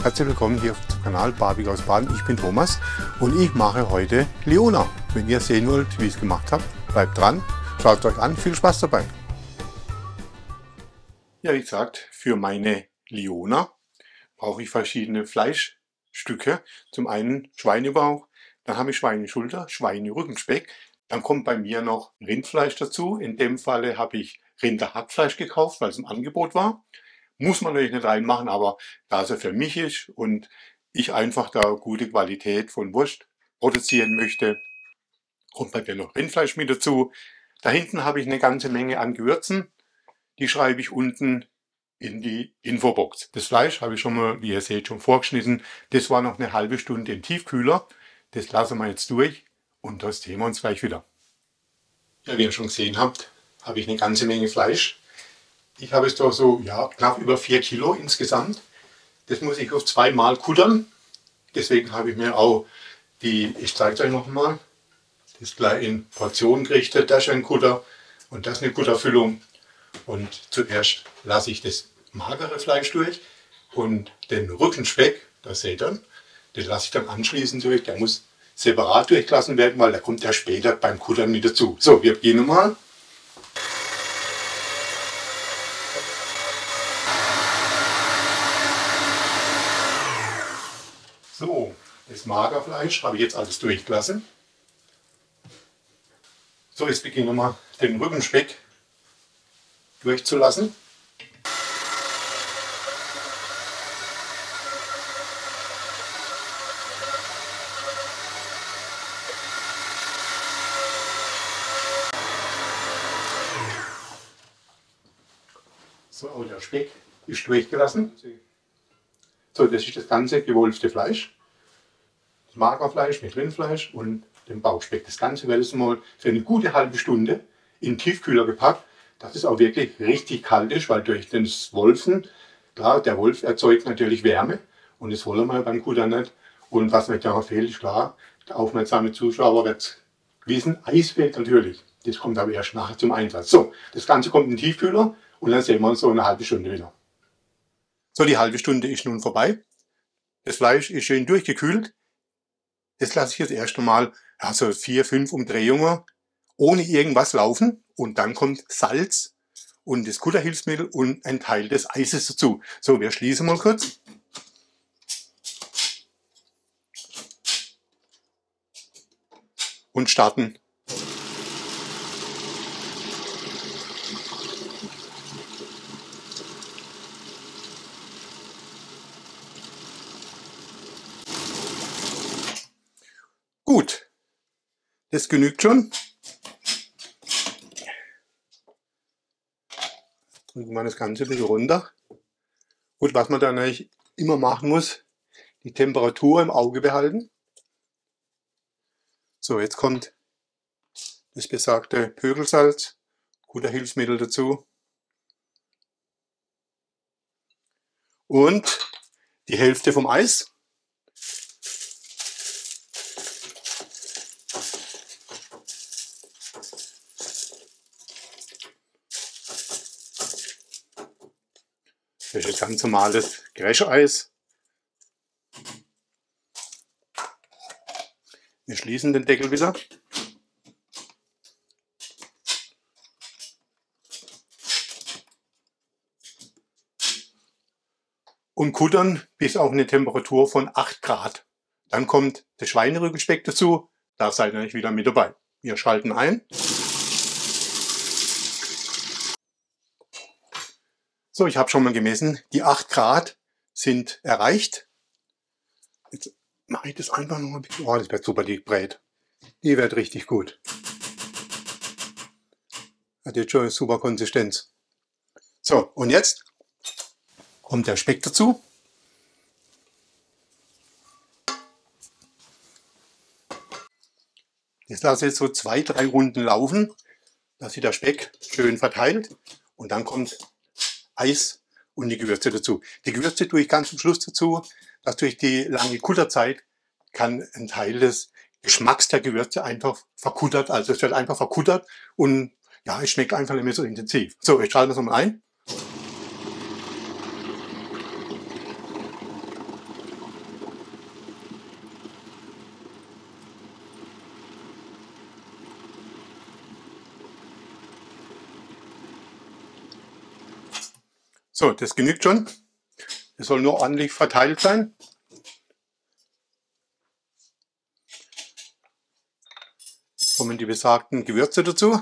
Herzlich willkommen hier auf dem Kanal Barbecue aus Baden. Ich bin Thomas und ich mache heute Leona. Wenn ihr sehen wollt, wie ich es gemacht habe, bleibt dran, schaut es euch an, viel Spaß dabei. Ja, wie gesagt, für meine Leona brauche ich verschiedene Fleischstücke. Zum einen Schweinebauch, dann habe ich Schweineschulter, Schweinerückenspeck. Dann kommt bei mir noch Rindfleisch dazu. In dem Falle habe ich Rinderhackfleisch gekauft, weil es im Angebot war. Muss man natürlich nicht reinmachen, aber da es ja für mich ist und ich einfach da gute Qualität von Wurst produzieren möchte, kommt bei mir noch Rindfleisch mit dazu. Da hinten habe ich eine ganze Menge an Gewürzen. Die schreibe ich unten in die Infobox. Das Fleisch habe ich schon mal, wie ihr seht, schon vorgeschnitten. Das war noch eine halbe Stunde im Tiefkühler. Das lassen wir jetzt durch und das sehen wir uns gleich wieder. Ja, wie ihr schon gesehen habt, habe ich eine ganze Menge Fleisch. Ich habe es da so knapp über 4 Kilo insgesamt. Das muss ich auf 2 Mal kuttern. Deswegen habe ich mir auch ich zeige es euch nochmal, das gleich in Portionen gerichtet. Das ist ein Kutter und das ist eine Kutterfüllung. Und zuerst lasse ich das magere Fleisch durch und den Rückenspeck, das seht ihr, den lasse ich dann anschließend durch. Der muss separat durchgelassen werden, weil der kommt ja später beim Kuttern mit dazu. So, wir beginnen mal. So, das Magerfleisch habe ich jetzt alles durchgelassen. So, jetzt beginnen wir den Rückenspeck durchzulassen. So, auch der Speck ist durchgelassen. So, das ist das ganze gewolfte Fleisch. Das Magerfleisch mit Rindfleisch und dem Bauchspeck. Das Ganze werde ich mal für eine gute halbe Stunde in den Tiefkühler gepackt, dass es auch wirklich richtig kalt ist, weil durch das Wolfen, klar, der Wolf erzeugt natürlich Wärme und das wollen wir beim Kuttern nicht. Und was mir da fehlt, ist klar, der aufmerksame Zuschauer wird wissen, Eis fehlt natürlich. Das kommt aber erst nachher zum Einsatz. So, das Ganze kommt in den Tiefkühler und dann sehen wir uns so eine halbe Stunde wieder. So, die halbe Stunde ist nun vorbei. Das Fleisch ist schön durchgekühlt. Das lasse ich jetzt erst einmal so 4, 5 Umdrehungen ohne irgendwas laufen. Und dann kommt Salz und das Kutterhilfsmittel und ein Teil des Eises dazu. So, wir schließen mal kurz. Und starten. Gut, das genügt schon. Drücken wir das Ganze ein bisschen runter. Gut, was man dann eigentlich immer machen muss, die Temperatur im Auge behalten. So, jetzt kommt das besagte Pökelsalz, Kutterhilfsmittel dazu. Und die Hälfte vom Eis. Das ist ganz normales Gräscheis. Wir schließen den Deckel wieder. Und kuttern bis auf eine Temperatur von 8 Grad. Dann kommt der Schweinerückenspeck dazu. Da seid ihr wieder mit dabei. Wir schalten ein. So, ich habe schon mal gemessen, die 8 Grad sind erreicht. Jetzt mache ich das einfach noch ein bisschen. Oh, das wird super, die Brät. Die wird richtig gut. Hat jetzt schon eine super Konsistenz. So, und jetzt kommt der Speck dazu. Das lasse ich jetzt so 2, 3 Runden laufen, dass sich der Speck schön verteilt. Und dann kommt Eis und die Gewürze dazu. Die Gewürze tue ich ganz zum Schluss dazu, dass durch die lange Kutterzeit kann ein Teil des Geschmacks der Gewürze einfach verkuttert, also es wird einfach verkuttert und ja, es schmeckt einfach nicht mehr so intensiv. So, ich schalte das nochmal ein. So, das genügt schon. Es soll nur ordentlich verteilt sein. Jetzt kommen die besagten Gewürze dazu.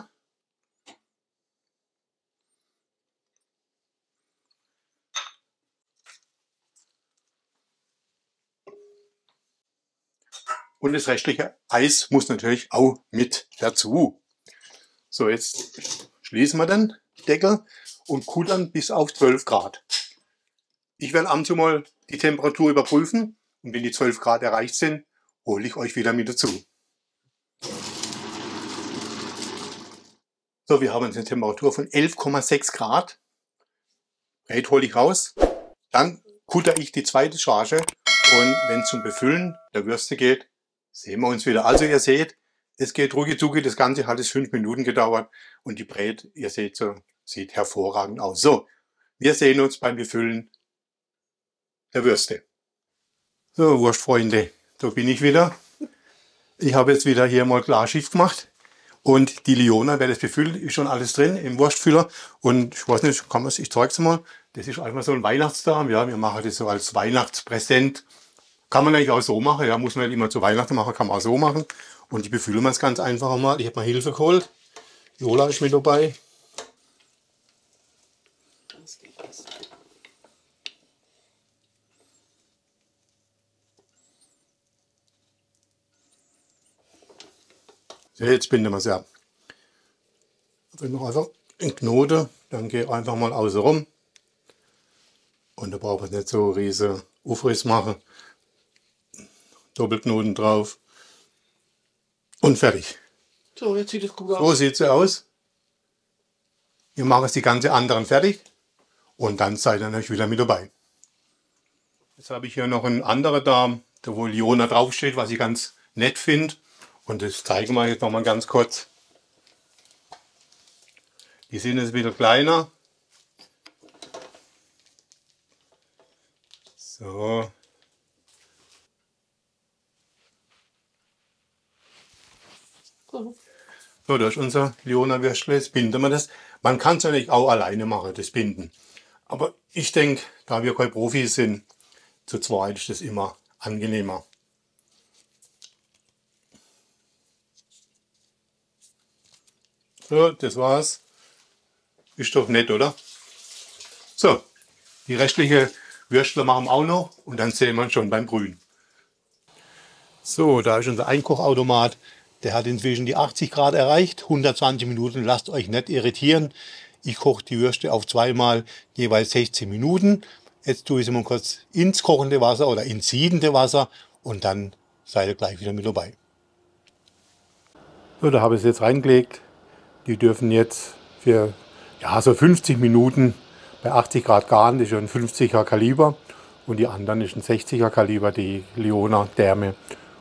Und das restliche Eis muss natürlich auch mit dazu. So, jetzt schließen wir den Deckel und kullern bis auf 12 Grad. Ich werde abends mal die Temperatur überprüfen und wenn die 12 Grad erreicht sind, hole ich euch wieder mit dazu. So, wir haben eine Temperatur von 11,6 Grad. Brät hole ich raus. Dann kutter ich die zweite Charge und wenn es zum Befüllen der Würste geht, sehen wir uns wieder. Also ihr seht, es geht rucki-zucki, das Ganze hat es 5 Minuten gedauert und die Brät, ihr seht so, sieht hervorragend aus. So, wir sehen uns beim Befüllen der Würste. So, Wurstfreunde, da bin ich wieder. Ich habe jetzt wieder hier mal Klarschiff gemacht und die Liona, wer das befüllt, ist schon alles drin im Wurstfüller und ich weiß nicht, kann man es, ich zeige es mal, das ist einfach so ein Weihnachtsdarm, ja, wir machen das so als Weihnachtspräsent. Kann man eigentlich auch so machen, ja, muss man nicht immer zu Weihnachten machen, kann man auch so machen. Und die befüllen wir es ganz einfach mal. Ich habe mal Hilfe geholt. Jola ist mit dabei. So, jetzt binden wir es ab. Also noch einfach einen Knoten, dann gehe einfach mal außen rum. Und da braucht man nicht so riesige Aufriss machen. Doppelknoten drauf. Und fertig. So, jetzt sieht es gut aus. So sieht sie aus. Wir machen jetzt die ganze anderen fertig. Und dann seid ihr natürlich wieder mit dabei. Jetzt habe ich hier noch einen anderen Darm, da wo Liona draufsteht, was ich ganz nett finde. Und das zeigen wir jetzt noch mal ganz kurz. Die sind jetzt wieder kleiner. So. So, das ist unser Liona-Würstle. Jetzt binden wir das. Man kann es natürlich auch alleine machen, das Binden. Aber ich denke, da wir keine Profis sind, zu zweit ist das immer angenehmer. So, das war's. Ist doch nett, oder? So, die restliche Würstle machen wir auch noch und dann sehen wir uns schon beim Brühen. So, da ist unser Einkochautomat. Der hat inzwischen die 80 Grad erreicht. 120 Minuten, lasst euch nicht irritieren. Ich koche die Würste auf zweimal jeweils 16 Minuten. Jetzt tue ich sie mal kurz ins kochende Wasser oder ins siedende Wasser und dann seid ihr gleich wieder mit dabei. So, da habe ich es jetzt reingelegt. Die dürfen jetzt für ja, so 50 Minuten bei 80 Grad garen. Das ist ein 50er Kaliber und die anderen ist ein 60er Kaliber, die Liona Därme.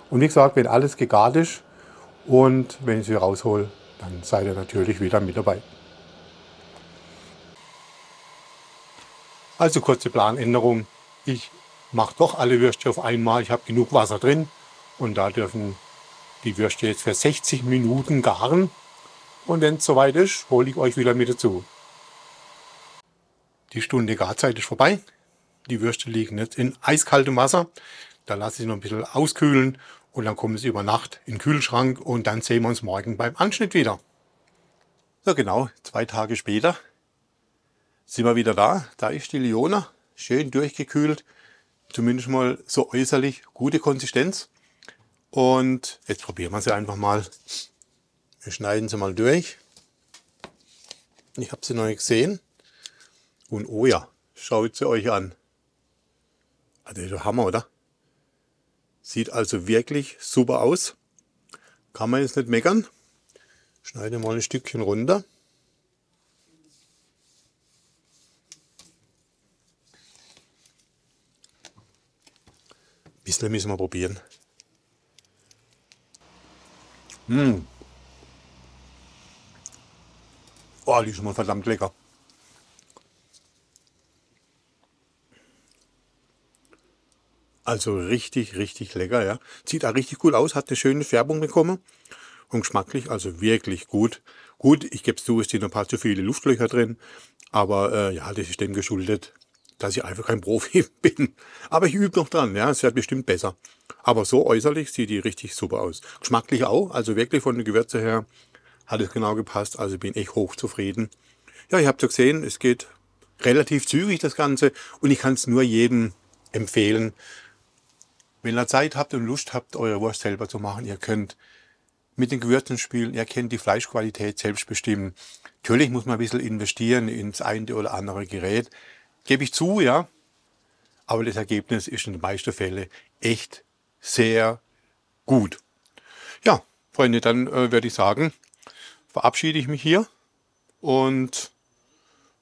Und wie gesagt, wenn alles gegart ist und wenn ich sie raushole, dann seid ihr natürlich wieder mit dabei. Also kurze Planänderung. Ich mache doch alle Würste auf einmal. Ich habe genug Wasser drin und da dürfen die Würste jetzt für 60 Minuten garen. Und wenn es soweit ist, hole ich euch wieder mit dazu. Die Stunde Garzeit ist vorbei. Die Würste liegen jetzt in eiskaltem Wasser. Da lasse ich noch ein bisschen auskühlen und dann kommen sie über Nacht in den Kühlschrank und dann sehen wir uns morgen beim Anschnitt wieder. So genau, 2 Tage später sind wir wieder da. Da ist die Liona, schön durchgekühlt, zumindest mal so äußerlich gute Konsistenz. Und jetzt probieren wir sie einfach mal. Wir schneiden sie mal durch. Ich habe sie noch nicht gesehen. Und oh ja, schaut sie euch an. Also das ist der Hammer, oder? Sieht also wirklich super aus. Kann man jetzt nicht meckern. Schneide mal ein Stückchen runter. Ein bisschen müssen wir probieren. Oh, die ist schon mal verdammt lecker. Also richtig, richtig lecker, ja. Sieht auch richtig gut aus, hat eine schöne Färbung bekommen. Und geschmacklich also wirklich gut. Gut, ich gebe es zu, es sind ein paar zu viele Luftlöcher drin. Aber ja, das ist dem geschuldet, dass ich einfach kein Profi bin. Aber ich übe noch dran, ja, es wird bestimmt besser. Aber so äußerlich sieht die richtig super aus. Geschmacklich auch, also wirklich von den Gewürze her hat es genau gepasst. Also bin echt hochzufrieden. Ja, ihr habt ja gesehen, es geht relativ zügig das Ganze und ich kann es nur jedem empfehlen. Wenn ihr Zeit habt und Lust habt, eure Wurst selber zu machen, ihr könnt mit den Gewürzen spielen, ihr könnt die Fleischqualität selbst bestimmen. Natürlich muss man ein bisschen investieren ins eine oder andere Gerät, gebe ich zu, ja. Aber das Ergebnis ist in den meisten Fällen echt sehr gut. Ja, Freunde, dann würde ich sagen, verabschiede ich mich hier und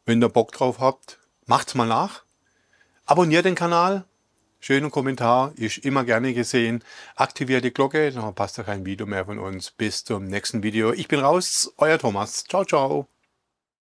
wenn ihr Bock drauf habt, macht's mal nach. Abonniert den Kanal. Schönen Kommentar, ist immer gerne gesehen. Aktiviert die Glocke, dann verpasst ihr kein Video mehr von uns. Bis zum nächsten Video. Ich bin raus, euer Thomas. Ciao, ciao.